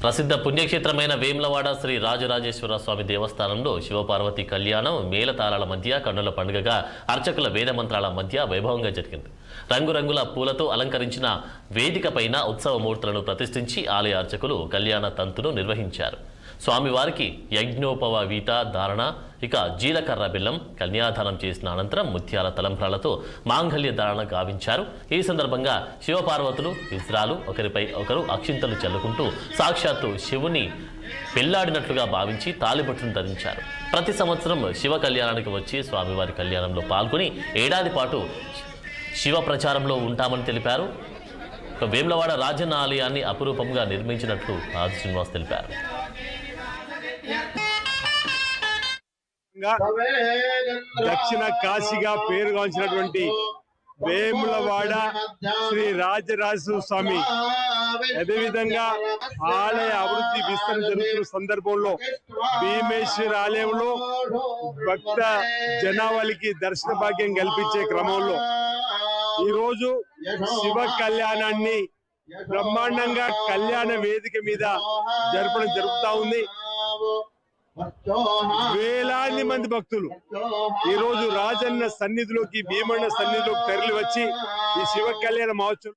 ప్రసిద్ధ పుణ్యక్షేత్రమైన వేములవాడ శ్రీ రాజరాజేశ్వర స్వామి దేవస్థానంలో శివపార్వతి కళ్యాణం మేళతాళాల మధ్య కన్నుల పండుగగా అర్చకుల వేద మంత్రాల మధ్య వైభవంగా జరిగింది. రంగురంగుల పూలతో అలంకరించిన వేదికపైన ఉత్సవ మూర్తులను ప్రతిష్ఠించి ఆలయ అర్చకులు కళ్యాణ తంతును నిర్వహించారు. స్వామివారికి యజ్ఞోపవీత ధారణ, ఇక జీలకర్ర బెల్లం కన్యాదానం చేసిన అనంతరం ముత్యాల తలంబ్రాలతో మాంగళ్య ధారణ గావించారు. ఈ సందర్భంగా శివపార్వతులు విజ్రాలు ఒకరిపై ఒకరు అక్షింతలు చల్లుకుంటూ సాక్షాత్తు శివుని పెళ్లాడినట్లుగా భావించి తాళిబొట్టును ధరించారు. ప్రతి సంవత్సరం శివ కళ్యాణానికి వచ్చి స్వామివారి కళ్యాణంలో పాల్గొని ఏడాది పాటు శివ ప్రచారంలో ఉంటామని తెలిపారు. వేములవాడ రాజన్న ఆలయాన్ని అపురూపంగా నిర్మించినట్లు ఆది శ్రీనివాస్ తెలిపారు. దక్షిణ కాశీగా పేరుగాంచినటువంటి వేములవాడ శ్రీ రాజరాజేశ్వర స్వామి అదేవిధంగా ఆలయ అభివృద్ధి విస్తరణ జరుగుతున్న సందర్భంలో భీమేశ్వర ఆలయంలో భక్త జనావళికి దర్శన భాగ్యం కల్పించే క్రమంలో ఈరోజు శివ కళ్యాణాన్ని బ్రహ్మాండంగా కళ్యాణ వేదిక మీద జరపడం జరుగుతా ఉంది. వేలాది మంది భక్తులు ఈ రోజు రాజన్న సన్నిధిలోకి భీమన్న సన్నిధిలోకి తరలి వచ్చి ఈ శివ కళ్యాణ మహోత్సవం